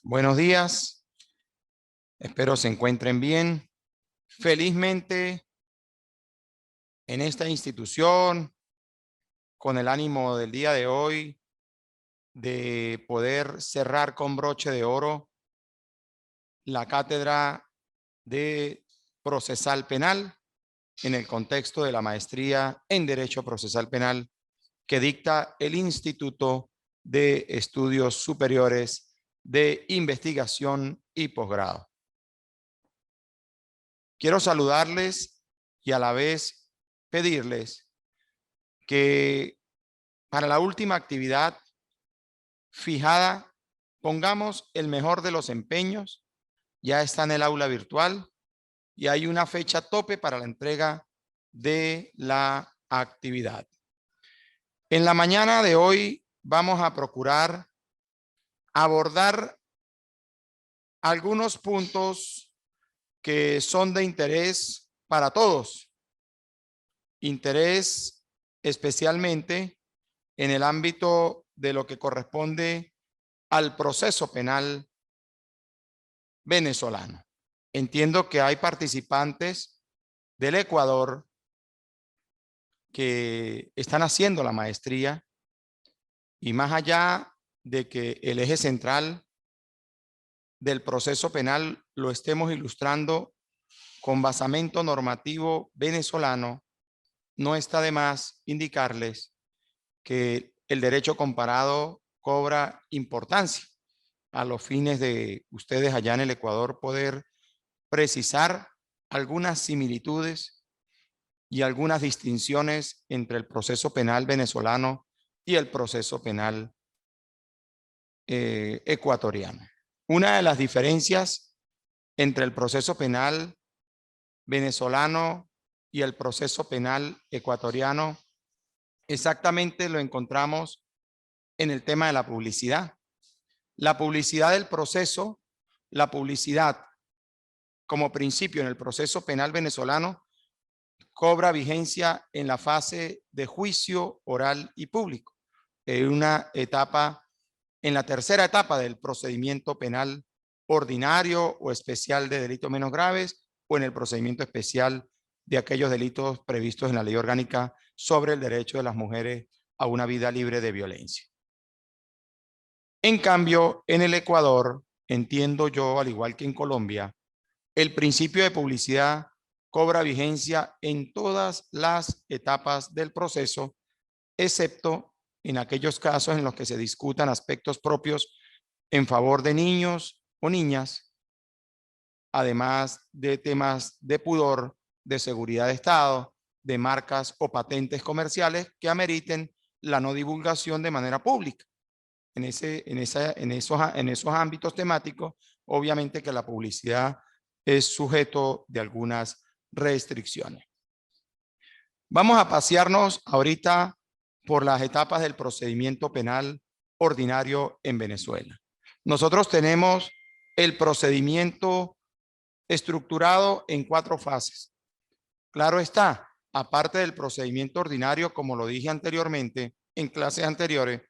Buenos días, espero se encuentren bien. Felizmente en esta institución, con el ánimo del día de hoy de poder cerrar con broche de oro la cátedra de procesal penal en el contexto de la maestría en Derecho Procesal Penal que dicta el Instituto de Estudios Superiores de Investigación y Posgrado. Quiero saludarles y a la vez pedirles que para la última actividad fijada pongamos el mejor de los empeños. Ya está en el aula virtual y hay una fecha tope para la entrega de la actividad. En la mañana de hoy vamos a procurar abordar algunos puntos que son de interés para todos. Interés especialmente en el ámbito de lo que corresponde al proceso penal venezolano. Entiendo que hay participantes del Ecuador que están haciendo la maestría y más allá de que el eje central del proceso penal lo estemos ilustrando con basamento normativo venezolano, no está de más indicarles que el derecho comparado cobra importancia a los fines de ustedes allá en el Ecuador poder precisar algunas similitudes y algunas distinciones entre el proceso penal venezolano y el proceso penal ecuatoriano. Una de las diferencias entre el proceso penal venezolano y el proceso penal ecuatoriano exactamente lo encontramos en el tema de la publicidad. La publicidad del proceso, la publicidad como principio en el proceso penal venezolano cobra vigencia en la fase de juicio oral y público, en una etapa, en la tercera etapa del procedimiento penal ordinario o especial de delitos menos graves o en el procedimiento especial de aquellos delitos previstos en la Ley Orgánica sobre el derecho de las mujeres a una vida libre de violencia. En cambio, en el Ecuador, entiendo yo, al igual que en Colombia, el principio de publicidad cobra vigencia en todas las etapas del proceso, excepto en aquellos casos en los que se discutan aspectos propios en favor de niños o niñas, además de temas de pudor, de seguridad de Estado, de marcas o patentes comerciales que ameriten la no divulgación de manera pública. En esos ámbitos temáticos, obviamente que la publicidad es sujeto de algunas restricciones. Vamos a pasearnos ahorita por las etapas del procedimiento penal ordinario en Venezuela. Nosotros tenemos el procedimiento estructurado en 4 fases. Claro está, aparte del procedimiento ordinario, como lo dije anteriormente en clases anteriores,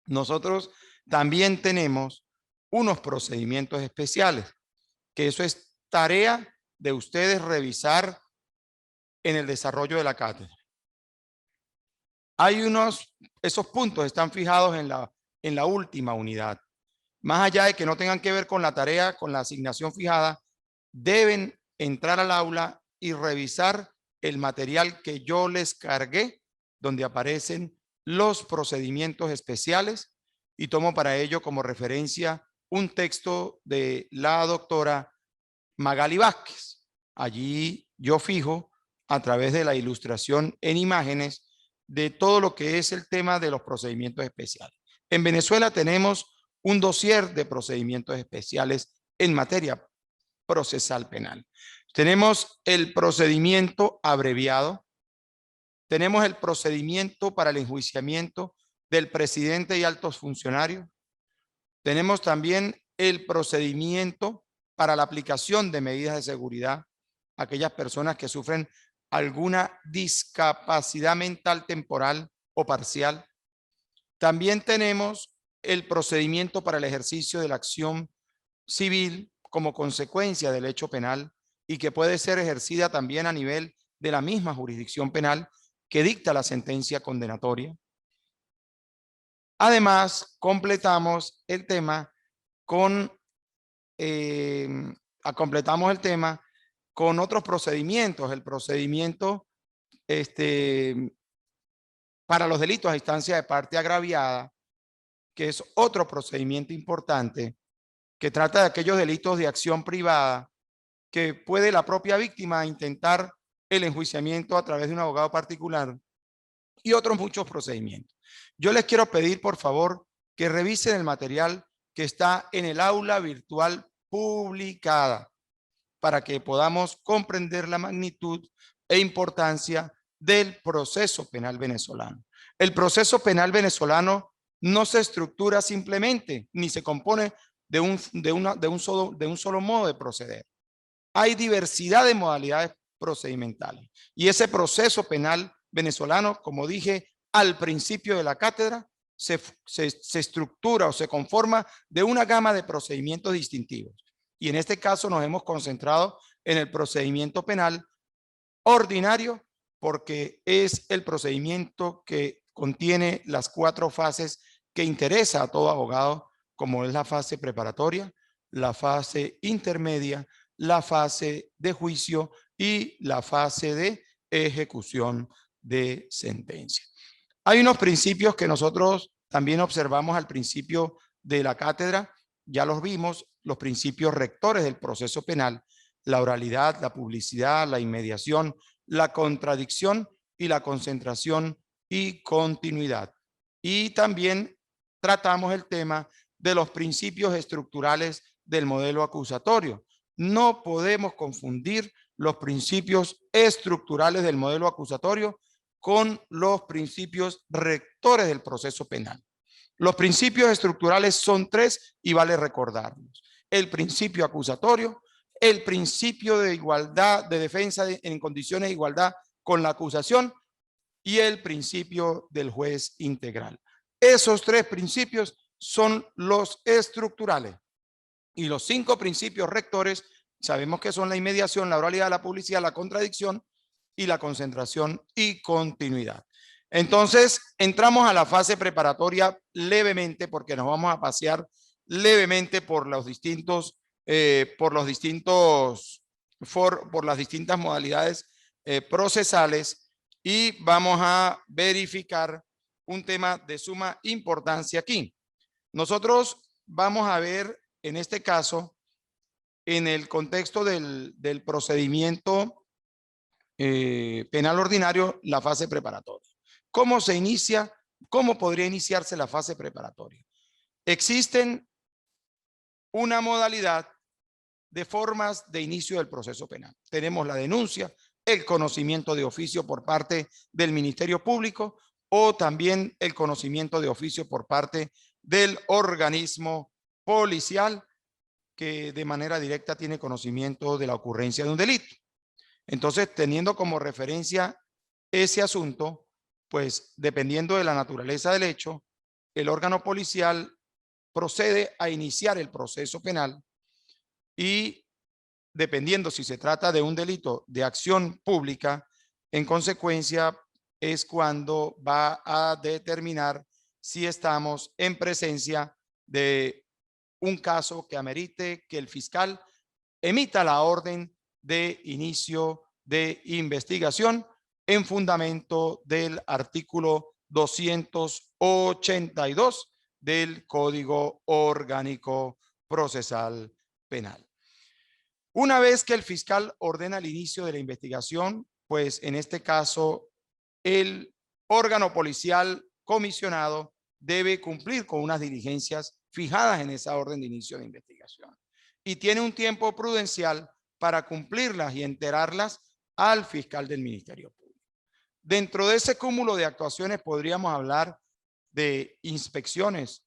nosotros también tenemos unos procedimientos especiales, que eso es tarea de ustedes revisar en el desarrollo de la cátedra. Hay esos puntos están fijados en la última unidad. Más allá de que no tengan que ver con la tarea, con la asignación fijada, deben entrar al aula y revisar el material que yo les cargué, donde aparecen los procedimientos especiales, y tomo para ello como referencia un texto de la doctora Magali Vázquez. Allí yo fijo a través de la ilustración en imágenes de todo lo que es el tema de los procedimientos especiales. En Venezuela tenemos un dossier de procedimientos especiales en materia procesal penal. Tenemos el procedimiento abreviado, tenemos el procedimiento para el enjuiciamiento del presidente y altos funcionarios, tenemos también el procedimiento para la aplicación de medidas de seguridad a aquellas personas que sufren alguna discapacidad mental temporal o parcial. También tenemos el procedimiento para el ejercicio de la acción civil como consecuencia del hecho penal y que puede ser ejercida también a nivel de la misma jurisdicción penal que dicta la sentencia condenatoria. Además, completamos el tema con otros procedimientos. El procedimiento para los delitos a instancia de parte agraviada, que es otro procedimiento importante, que trata de aquellos delitos de acción privada que puede la propia víctima intentar el enjuiciamiento a través de un abogado particular y otros muchos procedimientos. Yo les quiero pedir, por favor, que revisen el material que está en el aula virtual publicada para que podamos comprender la magnitud e importancia del proceso penal venezolano. El proceso penal venezolano no se estructura simplemente, ni se compone de un solo modo de proceder. Hay diversidad de modalidades procedimentales. Y ese proceso penal venezolano, como dije al principio de la cátedra, se estructura o se conforma de una gama de procedimientos distintivos. Y en este caso nos hemos concentrado en el procedimiento penal ordinario porque es el procedimiento que contiene las 4 fases que interesa a todo abogado, como es la fase preparatoria, la fase intermedia, la fase de juicio y la fase de ejecución de sentencia. Hay unos principios que nosotros también observamos al principio de la cátedra, ya los vimos, los principios rectores del proceso penal, la oralidad, la publicidad, la inmediación, la contradicción y la concentración y continuidad. Y también tratamos el tema de los principios estructurales del modelo acusatorio. No podemos confundir los principios estructurales del modelo acusatorio con los principios rectores del proceso penal. Los principios estructurales son 3 y vale recordarlos. El principio acusatorio, el principio de igualdad, de defensa en condiciones de igualdad con la acusación y el principio del juez integral. Esos 3 principios son los estructurales. Y los 5 principios rectores sabemos que son la inmediación, la oralidad, la publicidad, la contradicción y la concentración y continuidad. Entonces, entramos a la fase preparatoria levemente porque nos vamos a pasear levemente por las distintas modalidades procesales y vamos a verificar un tema de suma importancia aquí. Nosotros vamos a ver en este caso, en el contexto del procedimiento penal ordinario, la fase preparatoria. ¿Cómo se inicia? ¿Cómo podría iniciarse la fase preparatoria? Existen una modalidad de formas de inicio del proceso penal. Tenemos la denuncia, el conocimiento de oficio por parte del Ministerio Público o también el conocimiento de oficio por parte del organismo policial que de manera directa tiene conocimiento de la ocurrencia de un delito. Entonces, teniendo como referencia ese asunto, pues dependiendo de la naturaleza del hecho, el órgano policial procede a iniciar el proceso penal y dependiendo si se trata de un delito de acción pública, en consecuencia es cuando va a determinar si estamos en presencia de un caso que amerite que el fiscal emita la orden de inicio de investigación en fundamento del artículo 282 del Código Orgánico Procesal Penal. Una vez que el fiscal ordena el inicio de la investigación, pues en este caso el órgano policial comisionado debe cumplir con unas diligencias fijadas en esa orden de inicio de investigación y tiene un tiempo prudencial para cumplirlas y enterarlas al fiscal del Ministerio Público. Dentro de ese cúmulo de actuaciones podríamos hablar de inspecciones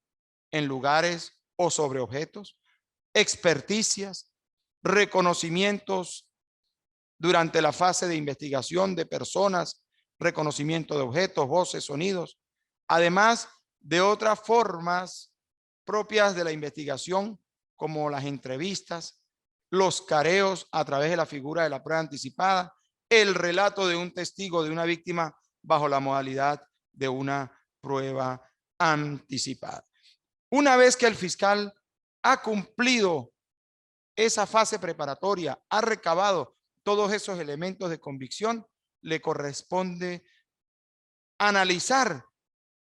en lugares o sobre objetos, experticias, reconocimientos durante la fase de investigación de personas, reconocimiento de objetos, voces, sonidos, además de otras formas propias de la investigación, como las entrevistas, los careos a través de la figura de la prueba anticipada, el relato de un testigo de una víctima bajo la modalidad de una prueba anticipada. Una vez que el fiscal ha cumplido esa fase preparatoria, ha recabado todos esos elementos de convicción, le corresponde analizar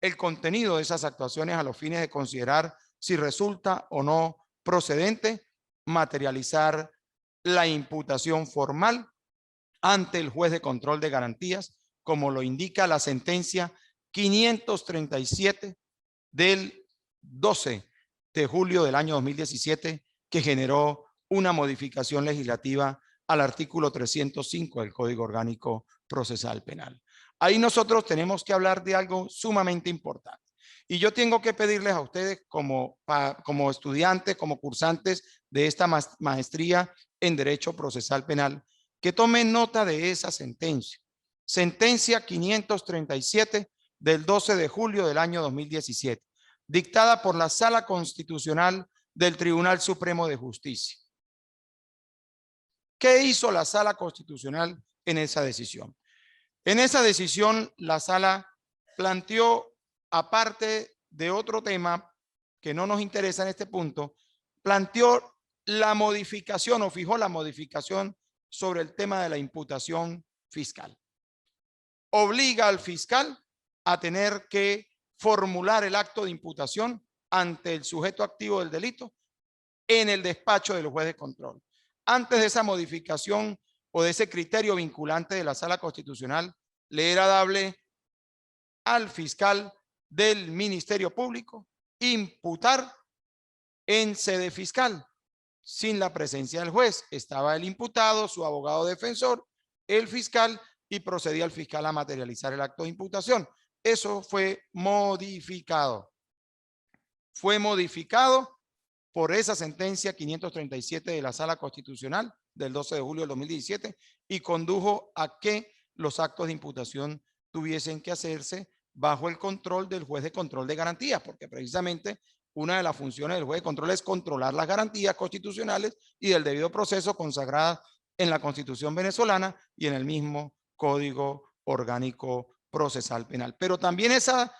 el contenido de esas actuaciones a los fines de considerar si resulta o no procedente materializar la imputación formal ante el juez de control de garantías, como lo indica la sentencia 537 del 12 de julio del año 2017, que generó una modificación legislativa al artículo 305 del Código Orgánico Procesal Penal. Ahí nosotros tenemos que hablar de algo sumamente importante. Y yo tengo que pedirles a ustedes como estudiantes, como cursantes de esta maestría en Derecho Procesal Penal, que tomen nota de esa sentencia. Sentencia 537 del 12 de julio del año 2017, dictada por la Sala Constitucional del Tribunal Supremo de Justicia. ¿Qué hizo la Sala Constitucional en esa decisión? En esa decisión, la Sala planteó, aparte de otro tema que no nos interesa en este punto, planteó la modificación o fijó la modificación sobre el tema de la imputación fiscal. Obliga al fiscal a tener que formular el acto de imputación ante el sujeto activo del delito en el despacho del juez de control. Antes de esa modificación o de ese criterio vinculante de la Sala Constitucional, le era dable al fiscal del Ministerio Público imputar en sede fiscal sin la presencia del juez. Estaba el imputado, su abogado defensor, el fiscal, y procedía el fiscal a materializar el acto de imputación. Eso fue modificado. Fue modificado por esa sentencia 537 de la Sala Constitucional del 12 de julio del 2017 y condujo a que los actos de imputación tuviesen que hacerse bajo el control del juez de control de garantías, porque precisamente una de las funciones del juez de control es controlar las garantías constitucionales y del debido proceso consagradas en la Constitución venezolana y en el mismo Código Orgánico Procesal Penal. Pero también esa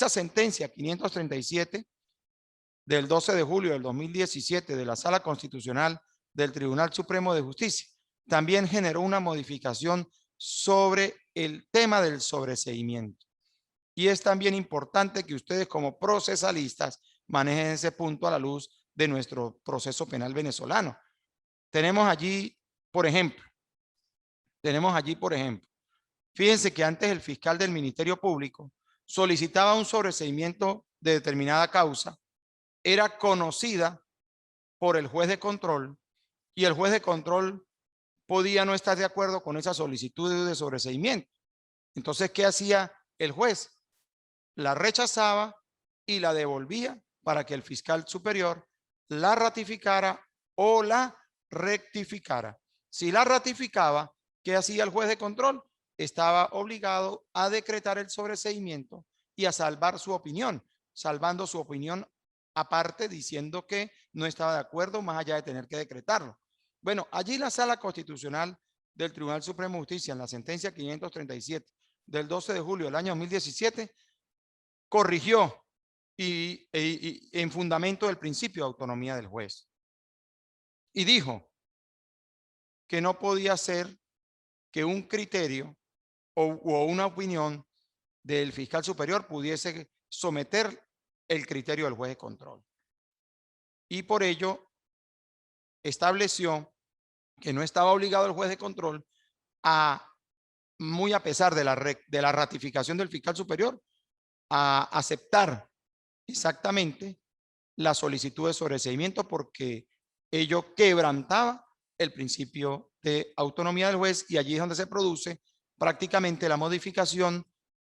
sentencia 537 del 12 de julio del 2017 de la Sala Constitucional del Tribunal Supremo de Justicia también generó una modificación sobre el tema del sobreseimiento. Y es también importante que ustedes como procesalistas manejen ese punto a la luz de nuestro proceso penal venezolano. Tenemos allí, por ejemplo, fíjense que antes el fiscal del Ministerio Público solicitaba un sobreseimiento de determinada causa, era conocida por el juez de control y el juez de control podía no estar de acuerdo con esa solicitud de sobreseimiento. Entonces, ¿qué hacía el juez? La rechazaba y la devolvía para que el fiscal superior la ratificara o la rectificara. Si la ratificaba, ¿qué hacía el juez de control? Estaba obligado a decretar el sobreseimiento y a salvar su opinión, salvando su opinión aparte, diciendo que no estaba de acuerdo más allá de tener que decretarlo. Bueno, allí la Sala Constitucional del Tribunal Supremo de Justicia, en la sentencia 537 del 12 de julio del año 2017, corrigió y en fundamento del principio de autonomía del juez. Y dijo que no podía ser que un criterio o una opinión del fiscal superior pudiese someter el criterio del juez de control. Y por ello estableció que no estaba obligado el juez de control muy a pesar de la ratificación del fiscal superior, a aceptar exactamente la solicitud de sobreseimiento, porque ello quebrantaba el principio de autonomía del juez, y allí es donde se produce prácticamente la modificación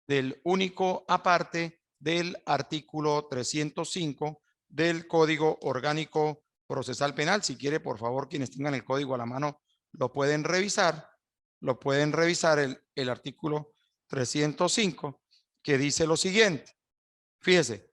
del único aparte del artículo 305 del Código Orgánico Procesal Penal. Si quiere, por favor, quienes tengan el código a la mano lo pueden revisar. El artículo 305, que dice lo siguiente. Fíjese,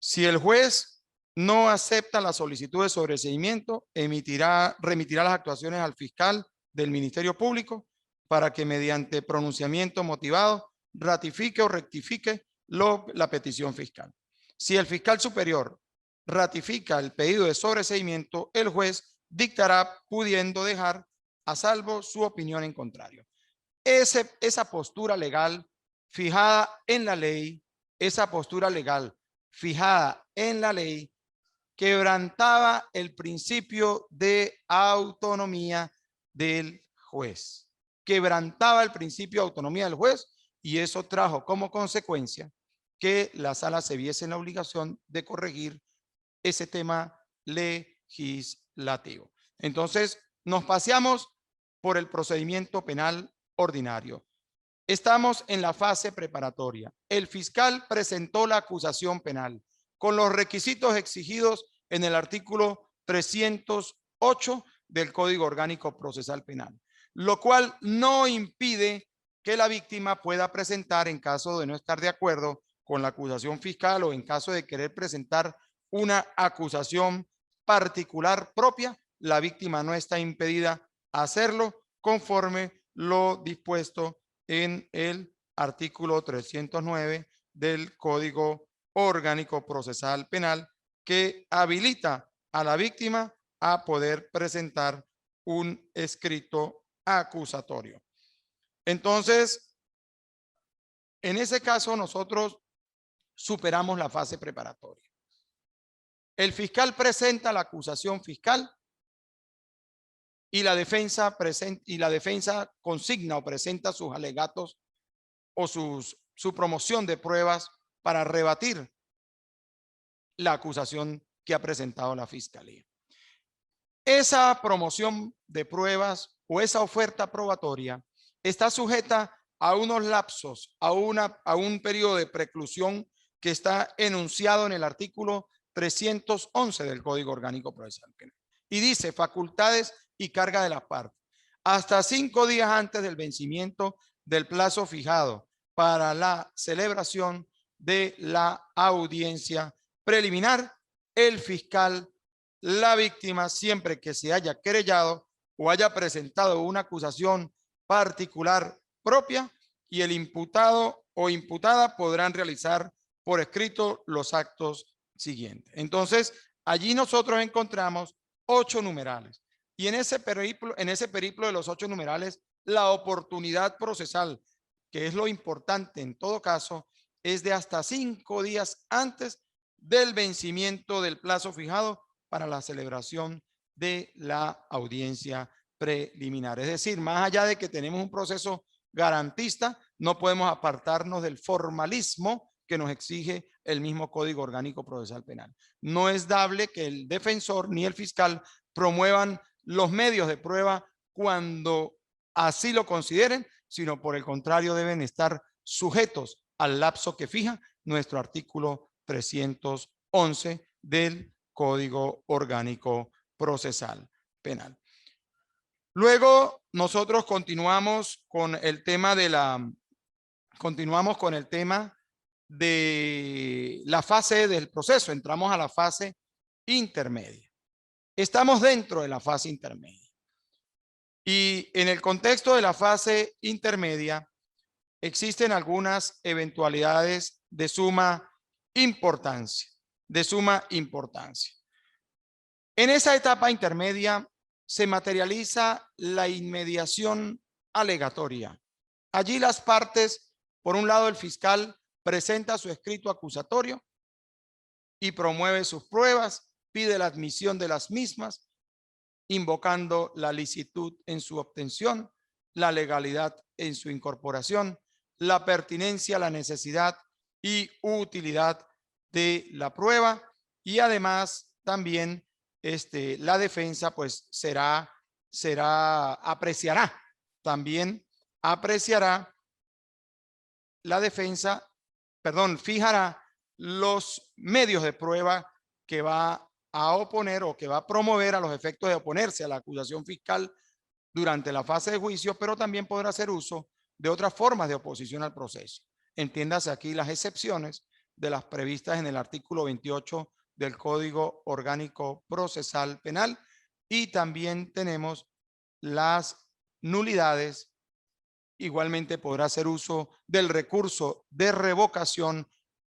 Si el juez no acepta la solicitud de sobreseimiento, remitirá las actuaciones al fiscal del Ministerio Público para que mediante pronunciamiento motivado ratifique o rectifique la petición fiscal. Si el fiscal superior ratifica el pedido de sobreseimiento, el juez dictará pudiendo dejar a salvo su opinión en contrario. Esa postura legal fijada en la ley, quebrantaba el principio de autonomía del juez. Quebrantaba el principio de autonomía del juez y eso trajo como consecuencia que la sala se viese en la obligación de corregir ese tema legislativo. Entonces, nos paseamos por el procedimiento penal ordinario. Estamos en la fase preparatoria. El fiscal presentó la acusación penal con los requisitos exigidos en el artículo 308 del Código Orgánico Procesal Penal, lo cual no impide que la víctima pueda presentar, en caso de no estar de acuerdo con la acusación fiscal o en caso de querer presentar una acusación particular propia, la víctima no está impedida a hacerlo conforme lo dispuesto en el artículo 309 del Código Orgánico Procesal Penal, que habilita a la víctima a poder presentar un escrito acusatorio. Entonces, en ese caso nosotros superamos la fase preparatoria. El fiscal presenta la acusación fiscal y la defensa consigna o presenta sus alegatos o su promoción de pruebas para rebatir la acusación que ha presentado la fiscalía. Esa promoción de pruebas o esa oferta probatoria está sujeta a unos lapsos, a un periodo de preclusión que está enunciado en el artículo 311 del Código Orgánico Procesal Penal. Y dice: facultades y carga de la parte. Hasta 5 días antes del vencimiento del plazo fijado para la celebración de la audiencia preliminar, el fiscal, la víctima, siempre que se haya querellado o haya presentado una acusación particular propia, y el imputado o imputada podrán realizar por escrito los actos siguientes. Entonces, allí nosotros encontramos 8 numerales. Y en ese periplo de los 8 numerales, la oportunidad procesal, que es lo importante en todo caso, es de hasta 5 días antes del vencimiento del plazo fijado para la celebración de la audiencia preliminar. Es decir, más allá de que tenemos un proceso garantista, no podemos apartarnos del formalismo que nos exige el mismo Código Orgánico Procesal Penal. No es dable que el defensor ni el fiscal promuevan los medios de prueba cuando así lo consideren, sino por el contrario deben estar sujetos al lapso que fija nuestro artículo 311 del Código Orgánico Procesal Penal. Luego nosotros continuamos con el tema de la fase del proceso. Entramos a la fase intermedia. Estamos dentro de la fase intermedia. Y en el contexto de la fase intermedia existen algunas eventualidades de suma importancia. En esa etapa intermedia se materializa la inmediación alegatoria. Allí las partes, por un lado el fiscal presenta su escrito acusatorio y promueve sus pruebas, pide la admisión de las mismas, invocando la licitud en su obtención, la legalidad en su incorporación, la pertinencia, la necesidad y utilidad de la prueba, y además también la defensa pues fijará los medios de prueba que va a oponer o que va a promover a los efectos de oponerse a la acusación fiscal durante la fase de juicio, pero también podrá hacer uso de otras formas de oposición al proceso. Entiéndase aquí las excepciones de las previstas en el artículo 28 del Código Orgánico Procesal Penal, y también tenemos las nulidades. Igualmente podrá hacer uso del recurso de revocación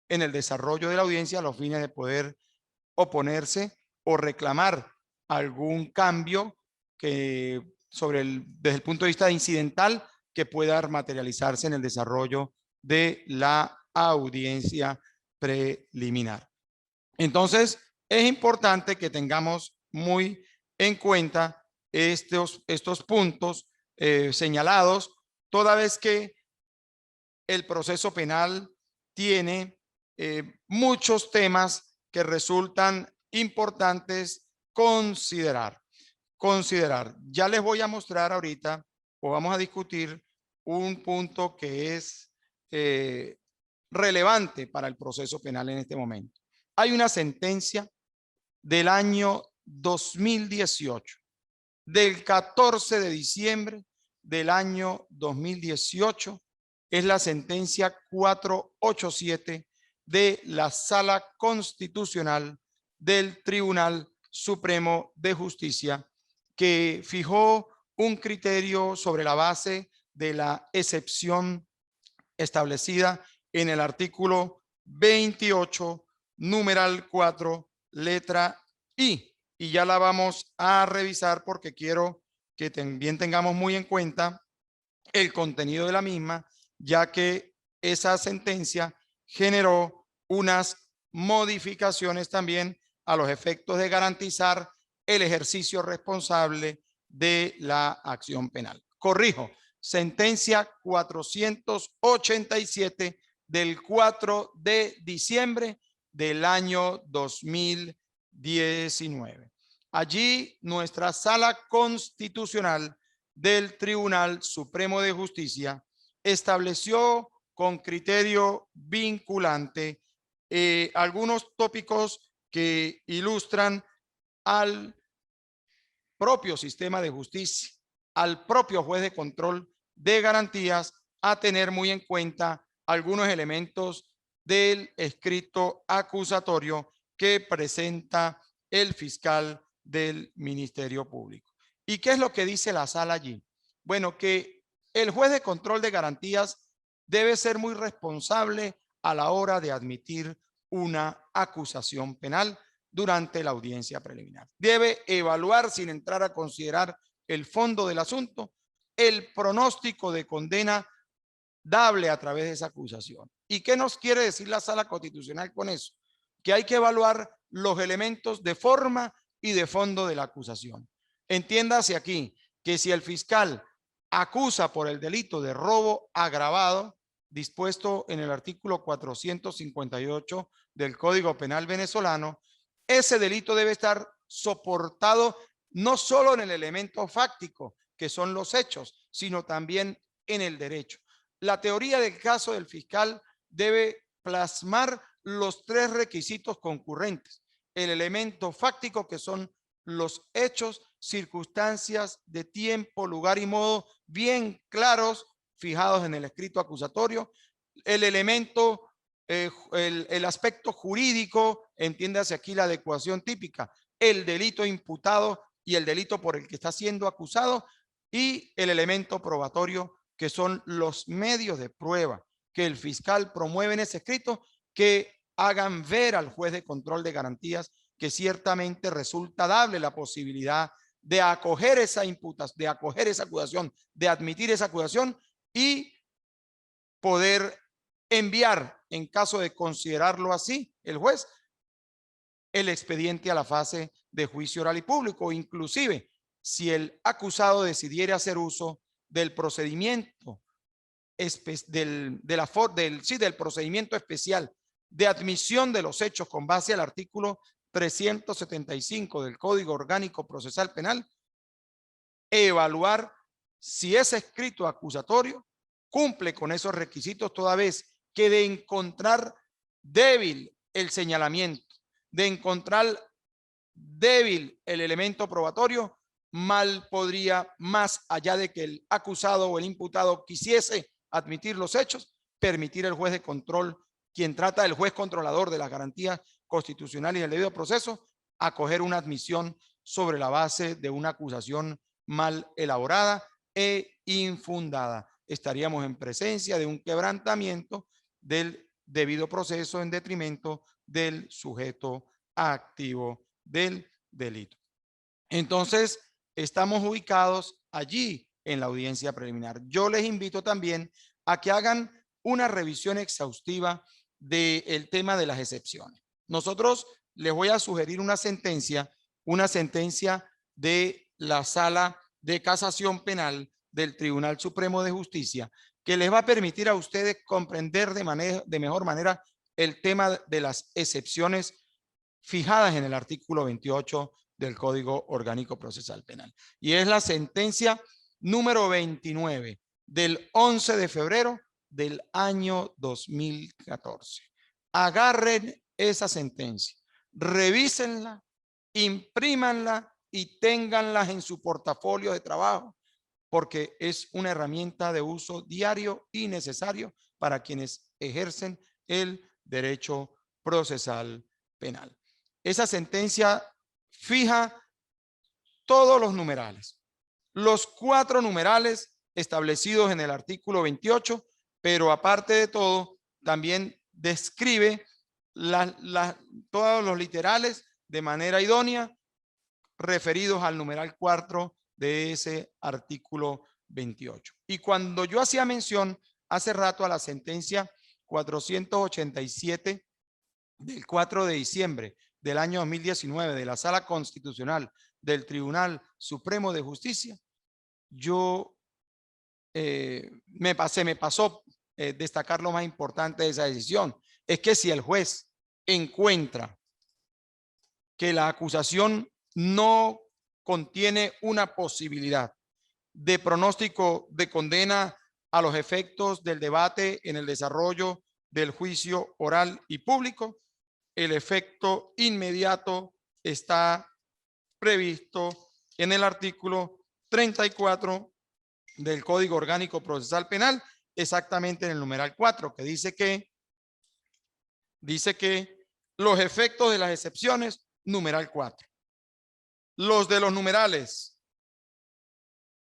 en el desarrollo de la audiencia a los fines de poder oponerse o reclamar algún cambio que desde el punto de vista incidental que pueda materializarse en el desarrollo de la audiencia preliminar. Entonces, es importante que tengamos muy en cuenta estos puntos señalados, toda vez que el proceso penal tiene muchos temas que resultan importantes considerar. Ya les voy a mostrar ahorita, o vamos a discutir un punto que es relevante para el proceso penal en este momento. Hay una sentencia del año 2018, del 14 de diciembre del año 2018, es la sentencia 487 de la Sala Constitucional del Tribunal Supremo de Justicia, que fijó un criterio sobre la base de la excepción establecida en el artículo 28, numeral 4, letra I. Y ya la vamos a revisar porque quiero que también tengamos muy en cuenta el contenido de la misma, ya que esa sentencia generó unas modificaciones también a los efectos de garantizar el ejercicio responsable de la acción penal. Corrijo, sentencia 487 del 4 de diciembre del año 2019. Allí nuestra Sala Constitucional del Tribunal Supremo de Justicia estableció con criterio vinculante algunos tópicos que ilustran al propio sistema de justicia, al propio juez de control de garantías, a tener muy en cuenta algunos elementos del escrito acusatorio que presenta el fiscal del Ministerio Público. ¿Y qué es lo que dice la sala allí? Bueno, que el juez de control de garantías debe ser muy responsable a la hora de admitir una acusación penal durante la audiencia preliminar. Debe evaluar, sin entrar a considerar el fondo del asunto, el pronóstico de condena dable a través de esa acusación. ¿Y qué nos quiere decir la Sala Constitucional con eso? Que hay que evaluar los elementos de forma y de fondo de la acusación. Entiéndase aquí que si el fiscal acusa por el delito de robo agravado, dispuesto en el artículo 458 del Código Penal venezolano, ese delito debe estar soportado no solo en el elemento fáctico, que son los hechos, sino también en el derecho. La teoría del caso del fiscal debe plasmar los tres requisitos concurrentes: el elemento fáctico, que son los hechos, circunstancias de tiempo, lugar y modo bien claros, fijados en el escrito acusatorio; el elemento, el aspecto jurídico, entiéndase aquí la adecuación típica, el delito imputado y el delito por el que está siendo acusado; y el elemento probatorio, que son los medios de prueba que el fiscal promueve en ese escrito, que hagan ver al juez de control de garantías que ciertamente resulta dable la posibilidad de acoger esa imputación, de acoger esa acusación, de admitir esa acusación y poder enviar, en caso de considerarlo así, el juez, el expediente a la fase de juicio oral y público. Inclusive, si el acusado decidiera hacer uso del procedimiento del procedimiento especial de admisión de los hechos con base al artículo 375 del Código Orgánico Procesal Penal, evaluar si ese escrito acusatorio cumple con esos requisitos, toda vez que de encontrar débil el señalamiento, de encontrar débil el elemento probatorio, mal podría, más allá de que el acusado o el imputado quisiese admitir los hechos, permitir el juez de control quien trata del juez controlador de las garantías constitucionales y del debido proceso, acoger una admisión sobre la base de una acusación mal elaborada e infundada. Estaríamos en presencia de un quebrantamiento del debido proceso en detrimento del sujeto activo del delito. Entonces, estamos ubicados allí en la audiencia preliminar. Yo les invito también a que hagan una revisión exhaustiva del tema de las excepciones. Nosotros les voy a sugerir una sentencia de la Sala de Casación Penal del Tribunal Supremo de Justicia, que les va a permitir a ustedes comprender de mejor manera el tema de las excepciones fijadas en el artículo 28 del Código Orgánico Procesal Penal. Y es la sentencia número 29 del 11 de febrero del año 2014. Agarren esa sentencia, revísenla, imprímanla y ténganla en su portafolio de trabajo, porque es una herramienta de uso diario y necesario para quienes ejercen el derecho procesal penal. Esa sentencia fija todos los numerales, los 4 numerales establecidos en el artículo 28, pero aparte de todo, también describe todos los literales de manera idónea referidos al numeral 4 de ese artículo 28. Y cuando yo hacía mención hace rato a la sentencia 487 del 4 de diciembre del año 2019 de la Sala Constitucional del Tribunal Supremo de Justicia, yo me pasó destacar lo más importante de esa decisión. Es que si el juez encuentra que la acusación no contiene una posibilidad de pronóstico de condena a los efectos del debate en el desarrollo del juicio oral y público, el efecto inmediato está previsto en el artículo 34 del Código Orgánico Procesal Penal, exactamente en el numeral 4, que dice que los efectos de las excepciones, numeral 4. Los de los numerales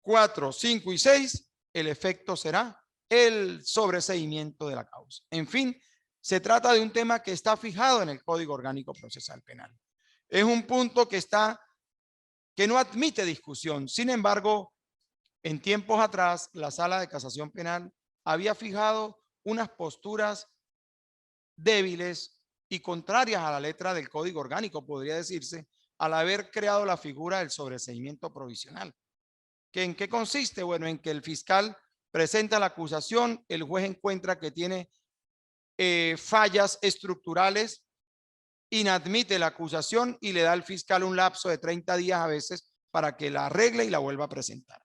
4, 5 y 6, el efecto será el sobreseimiento de la causa. En fin, se trata de un tema que está fijado en el Código Orgánico Procesal Penal. Es un punto que no admite discusión. Sin embargo, en tiempos atrás, la Sala de Casación Penal había fijado unas posturas débiles y contrarias a la letra del Código Orgánico, podría decirse, al haber creado la figura del sobreseimiento provisional. ¿Que en qué consiste? Bueno, en que el fiscal presenta la acusación, el juez encuentra que tiene fallas estructurales, inadmite la acusación y le da al fiscal un lapso de 30 días a veces para que la arregle y la vuelva a presentar.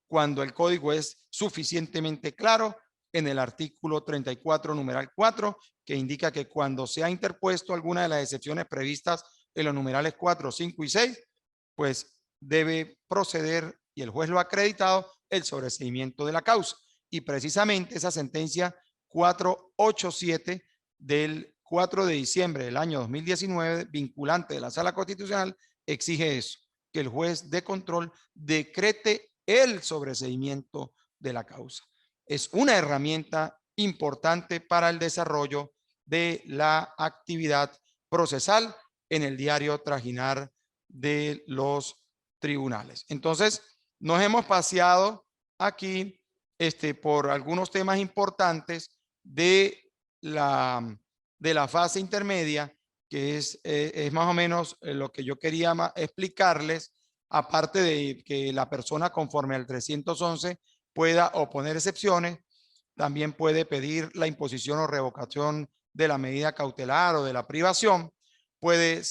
Cuando el código es suficientemente claro en el artículo 34, numeral 4, que indica que cuando se ha interpuesto alguna de las excepciones previstas en los numerales 4, 5 y 6, pues debe proceder, y el juez lo ha acreditado, el sobreseimiento de la causa. Y precisamente esa sentencia 487 del 4 de diciembre del año 2019, vinculante de la Sala Constitucional, exige eso, que el juez de control decrete el sobreseimiento de la causa. Es una herramienta importante para el desarrollo de la actividad procesal en el diario trajinar de los tribunales. Entonces, nos hemos paseado aquí por algunos temas importantes de la fase intermedia, que es más o menos lo que yo quería explicarles, aparte de que la persona conforme al 311 pueda oponer excepciones, también puede pedir la imposición o revocación de la medida cautelar o de la privación, puede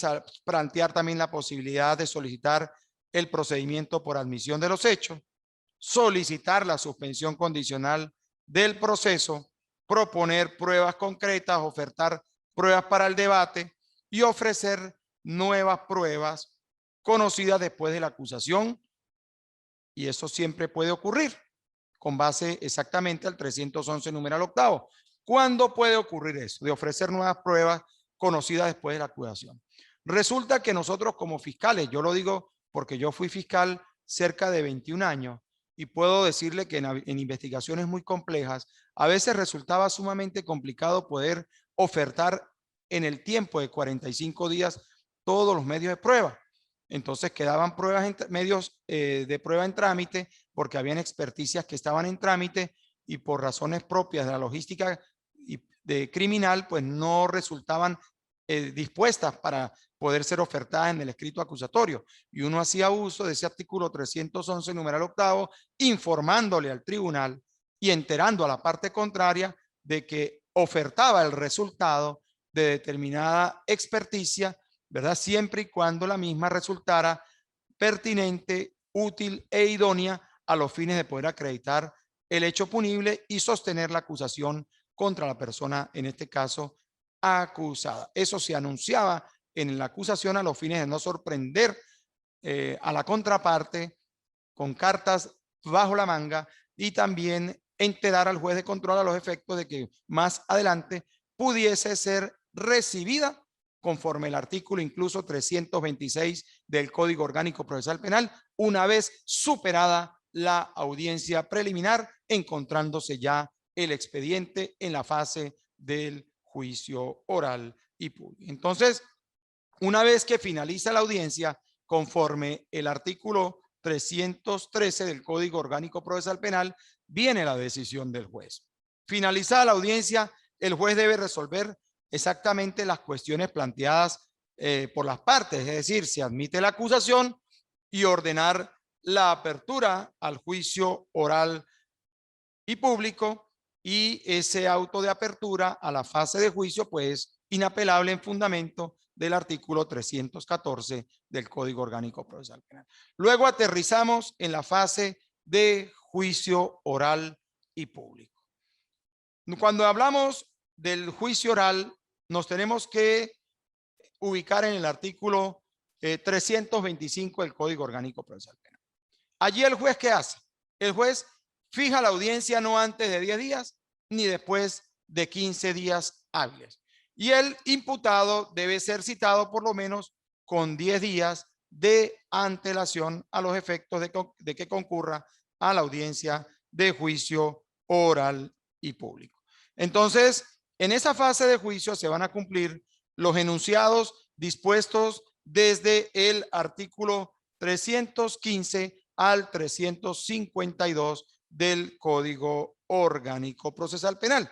plantear también la posibilidad de solicitar el procedimiento por admisión de los hechos, solicitar la suspensión condicional del proceso, proponer pruebas concretas, ofertar pruebas para el debate y ofrecer nuevas pruebas conocidas después de la acusación, y eso siempre puede ocurrir con base exactamente al 311 numeral octavo. ¿Cuándo puede ocurrir eso? De ofrecer nuevas pruebas conocidas después de la acusación. Resulta que nosotros como fiscales, yo lo digo porque yo fui fiscal cerca de 21 años y puedo decirle que en investigaciones muy complejas, a veces resultaba sumamente complicado poder ofertar en el tiempo de 45 días todos los medios de prueba. Entonces quedaban medios de prueba en trámite porque habían experticias que estaban en trámite y por razones propias de la logística de criminal, pues no resultaban dispuestas para poder ser ofertadas en el escrito acusatorio. Y uno hacía uso de ese artículo 311, numeral octavo, informándole al tribunal y enterando a la parte contraria de que ofertaba el resultado de determinada experticia, ¿verdad? Siempre y cuando la misma resultara pertinente, útil e idónea a los fines de poder acreditar el hecho punible y sostener la acusación contra la persona, en este caso, acusada. Eso se anunciaba en la acusación a los fines de no sorprender a la contraparte con cartas bajo la manga y también enterar al juez de control a los efectos de que más adelante pudiese ser recibida conforme el artículo incluso 326 del Código Orgánico Procesal Penal, una vez superada la audiencia preliminar, encontrándose ya el expediente en la fase del juicio oral y público. Entonces, una vez que finaliza la audiencia, conforme el artículo 313 del Código Orgánico Procesal Penal, viene la decisión del juez. Finalizada la audiencia, el juez debe resolver exactamente las cuestiones planteadas por las partes, es decir, se admite la acusación y ordenar la apertura al juicio oral y público, y ese auto de apertura a la fase de juicio pues inapelable en fundamento del artículo 314 del Código Orgánico Procesal Penal. Luego aterrizamos en la fase de juicio oral y público. Cuando hablamos del juicio oral, nos tenemos que ubicar en el artículo 325 del Código Orgánico Procesal Penal. Allí el juez, ¿qué hace? El juez fija la audiencia no antes de 10 días ni después de 15 días hábiles. Y el imputado debe ser citado por lo menos con 10 días de antelación a los efectos de que concurra a la audiencia de juicio oral y público. Entonces, en esa fase de juicio se van a cumplir los enunciados dispuestos desde el artículo 315 al 352 del Código Orgánico Procesal Penal.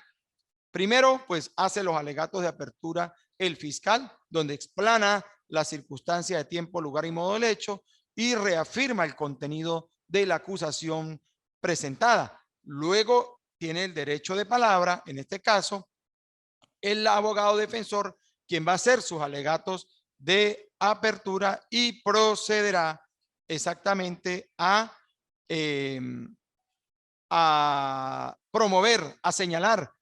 Primero, pues hace los alegatos de apertura el fiscal, donde explana la circunstancia de tiempo, lugar y modo del hecho y reafirma el contenido de la acusación presentada. Luego tiene el derecho de palabra, en este caso, el abogado defensor, quien va a hacer sus alegatos de apertura y procederá exactamente a promover, a señalar,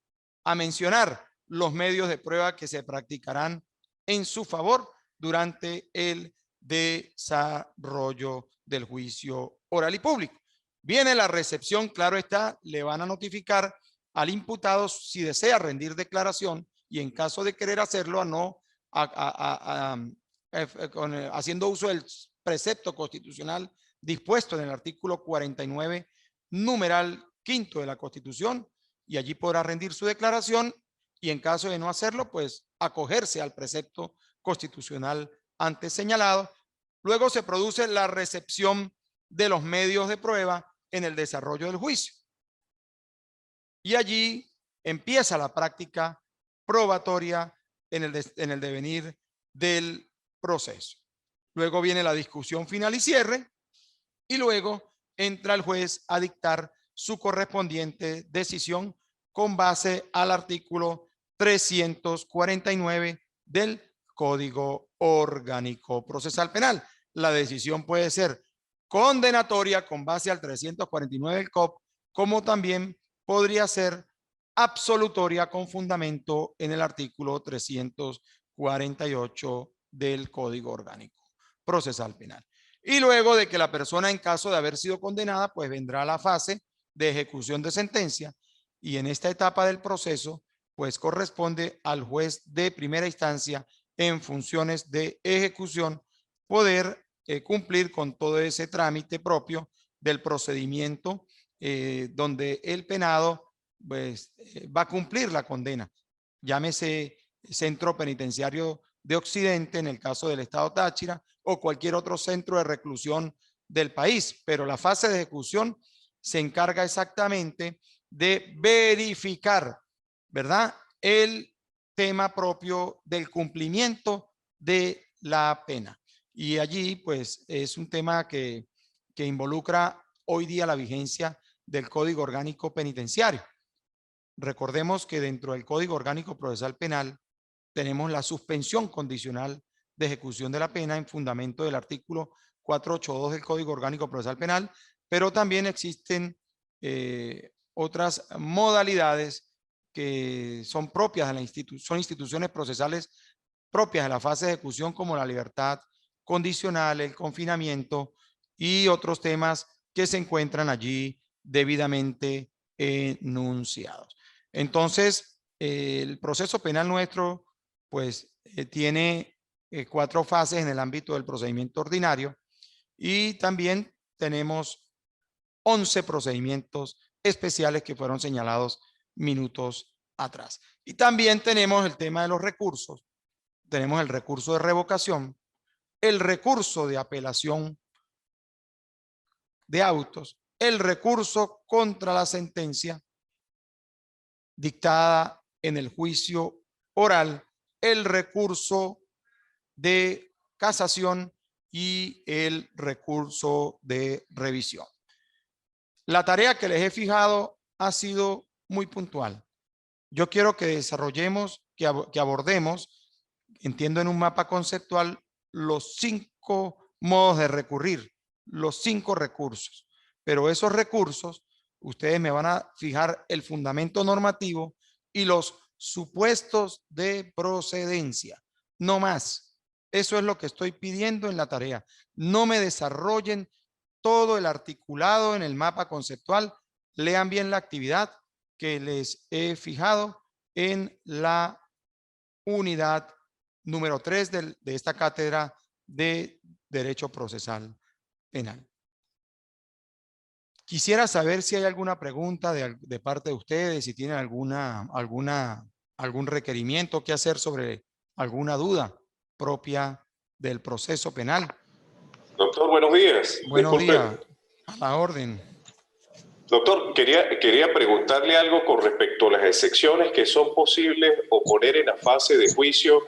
a mencionar los medios de prueba que se practicarán en su favor durante el desarrollo del juicio oral y público. Viene la recepción, claro está, le van a notificar al imputado si desea rendir declaración y en caso de querer hacerlo, haciendo uso del precepto constitucional dispuesto en el artículo 49, numeral quinto de la Constitución, y allí podrá rendir su declaración y en caso de no hacerlo, pues acogerse al precepto constitucional antes señalado. Luego se produce la recepción de los medios de prueba en el desarrollo del juicio. Y allí empieza la práctica probatoria en el devenir del proceso. Luego viene la discusión final y cierre y luego entra el juez a dictar su correspondiente decisión con base al artículo 349 del Código Orgánico Procesal Penal. La decisión puede ser condenatoria con base al 349 del COP, como también podría ser absolutoria con fundamento en el artículo 348 del Código Orgánico Procesal Penal. Y luego de que la persona, en caso de haber sido condenada, pues vendrá la fase de ejecución de sentencia, y en esta etapa del proceso pues corresponde al juez de primera instancia en funciones de ejecución poder cumplir con todo ese trámite propio del procedimiento donde el penado pues, va a cumplir la condena. Llámese centro penitenciario de Occidente en el caso del estado Táchira o cualquier otro centro de reclusión del país, pero la fase de ejecución se encarga exactamente de verificar, ¿verdad?, el tema propio del cumplimiento de la pena. Y allí, pues, es un tema que involucra hoy día la vigencia del Código Orgánico Penitenciario. Recordemos que dentro del Código Orgánico Procesal Penal tenemos la suspensión condicional de ejecución de la pena en fundamento del artículo 482 del Código Orgánico Procesal Penal, pero también existen otras modalidades que son propias de la son instituciones procesales propias de la fase de ejecución, como la libertad condicional, el confinamiento y otros temas que se encuentran allí debidamente enunciados. Entonces, el proceso penal nuestro, pues, tiene 4 fases en el ámbito del procedimiento ordinario y también tenemos 11 procedimientos especiales que fueron señalados minutos atrás. Y también tenemos el tema de los recursos. Tenemos el recurso de revocación, el recurso de apelación de autos, el recurso contra la sentencia dictada en el juicio oral, el recurso de casación y el recurso de revisión. La tarea que les he fijado ha sido muy puntual. Yo quiero que desarrollemos, que abordemos, entiendo en un mapa conceptual, los 5 modos de recurrir, los 5 recursos. Pero esos recursos, ustedes me van a fijar el fundamento normativo y los supuestos de procedencia. No más. Eso es lo que estoy pidiendo en la tarea. No me desarrollen todo el articulado en el mapa conceptual. Lean bien la actividad que les he fijado en la unidad número 3 de esta cátedra de Derecho Procesal Penal. Quisiera saber si hay alguna pregunta de parte de ustedes, si tienen algún requerimiento que hacer sobre alguna duda propia del proceso penal. Doctor, buenos días. Buenos Disculpe. días, a la orden. Doctor, quería preguntarle algo con respecto a las excepciones que son posibles oponer en la fase de juicio.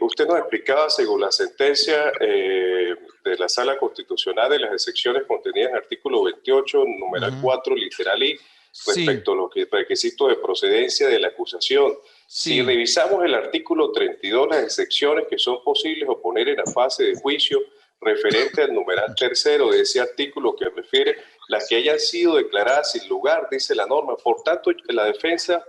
Usted nos explicaba, según la sentencia de la Sala Constitucional, de las excepciones contenidas en el artículo 28, numeral 4, literal I, respecto a los requisitos de procedencia de la acusación. Si revisamos el artículo 32, las excepciones que son posibles oponer en la fase de juicio, referente al numeral tercero de ese artículo que refiere las que hayan sido declaradas sin lugar, dice la norma. Por tanto, la defensa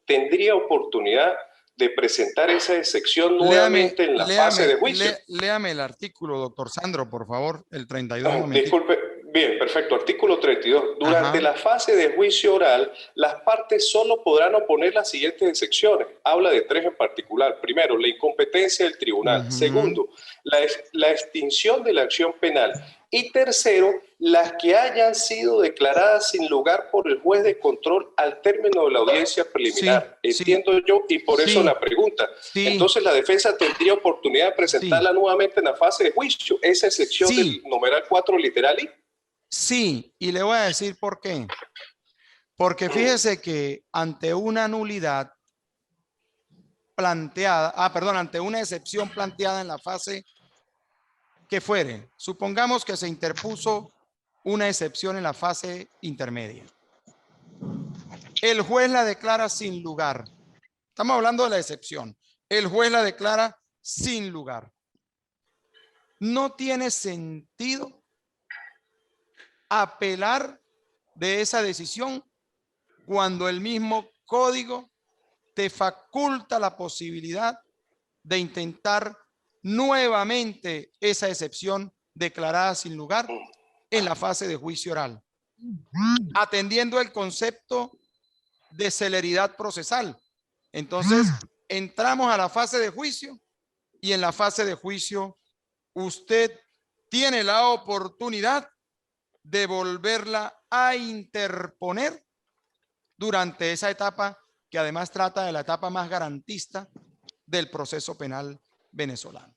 tendría oportunidad de presentar esa excepción nuevamente en la fase de juicio. Léame el artículo, doctor Sandro, por favor, el 32. Disculpe, bien, perfecto. Artículo 32. Durante la fase de juicio oral, las partes solo podrán oponer las siguientes excepciones. Habla de 3 en particular. Primero, la incompetencia del tribunal. Segundo, la extinción de la acción penal. Y tercero, las que hayan sido declaradas sin lugar por el juez de control al término de la audiencia preliminar. Entiendo yo, y por eso la pregunta. Entonces, la defensa tendría oportunidad de presentarla nuevamente en la fase de juicio, esa excepción del numeral 4 literal I. Sí, y le voy a decir por qué. Porque fíjese que ante una nulidad planteada, ante una excepción planteada en la fase que fuere, supongamos que se interpuso una excepción en la fase intermedia. El juez la declara sin lugar. Estamos hablando de la excepción. El juez la declara sin lugar. No tiene sentido apelar de esa decisión cuando el mismo código te faculta la posibilidad de intentar nuevamente esa excepción declarada sin lugar en la fase de juicio oral, atendiendo el concepto de celeridad procesal. Entonces, entramos a la fase de juicio y en la fase de juicio usted tiene la oportunidad de volverla a interponer durante esa etapa, que además trata de la etapa más garantista del proceso penal venezolano.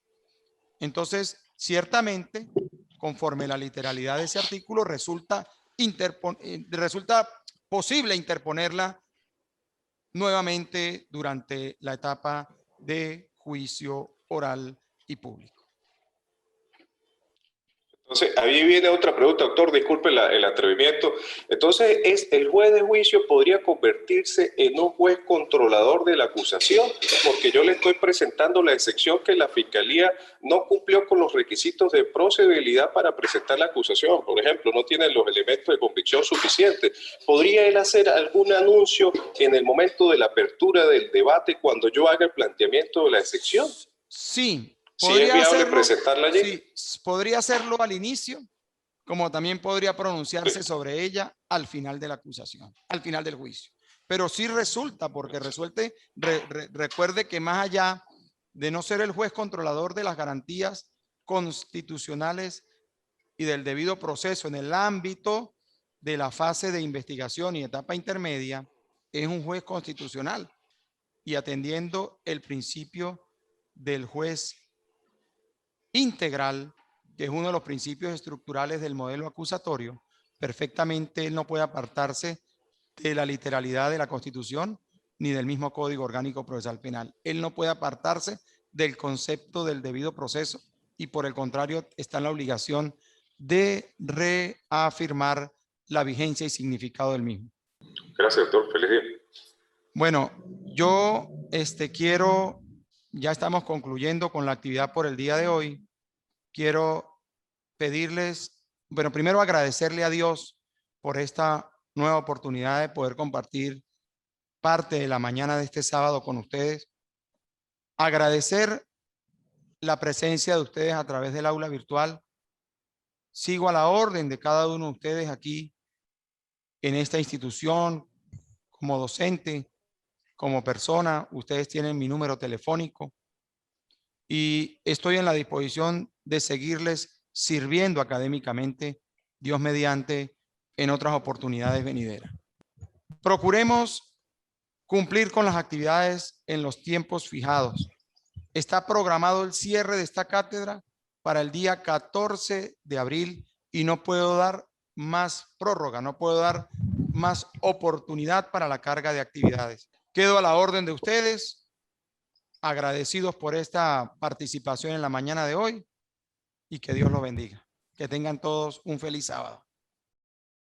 Entonces, ciertamente, conforme la literalidad de ese artículo, resulta posible interponerla nuevamente durante la etapa de juicio oral y público. Entonces, ahí viene otra pregunta, doctor, disculpe el atrevimiento. Entonces, ¿el juez de juicio podría convertirse en un juez controlador de la acusación? Porque yo le estoy presentando la excepción que la Fiscalía no cumplió con los requisitos de procedibilidad para presentar la acusación. Por ejemplo, no tiene los elementos de convicción suficientes. ¿Podría él hacer algún anuncio en el momento de la apertura del debate cuando yo haga el planteamiento de la excepción? Sí. Si es viable presentarla allí. Sí, podría hacerlo al inicio, como también podría pronunciarse sobre ella al final de la acusación, al final del juicio. Pero sí resulta, porque recuerde que más allá de no ser el juez controlador de las garantías constitucionales y del debido proceso en el ámbito de la fase de investigación y etapa intermedia, es un juez constitucional y atendiendo el principio del juez integral, que es uno de los principios estructurales del modelo acusatorio, perfectamente él no puede apartarse de la literalidad de la Constitución ni del mismo Código Orgánico Procesal Penal. Él no puede apartarse del concepto del debido proceso y por el contrario está en la obligación de reafirmar la vigencia y significado del mismo. Gracias, doctor. Feliz día. Bueno, yo ya estamos concluyendo con la actividad por el día de hoy. Quiero pedirles, bueno, primero agradecerle a Dios por esta nueva oportunidad de poder compartir parte de la mañana de este sábado con ustedes. Agradecer la presencia de ustedes a través del aula virtual. Sigo a la orden de cada uno de ustedes aquí en esta institución, como docente, como persona. Ustedes tienen mi número telefónico y estoy en la disposición de seguirles sirviendo académicamente, Dios mediante, en otras oportunidades venideras. Procuremos cumplir con las actividades en los tiempos fijados. Está programado el cierre de esta cátedra para el día 14 de abril y no puedo dar más prórroga, no puedo dar más oportunidad para la carga de actividades. Quedo a la orden de ustedes, agradecidos por esta participación en la mañana de hoy y que Dios los bendiga. Que tengan todos un feliz sábado.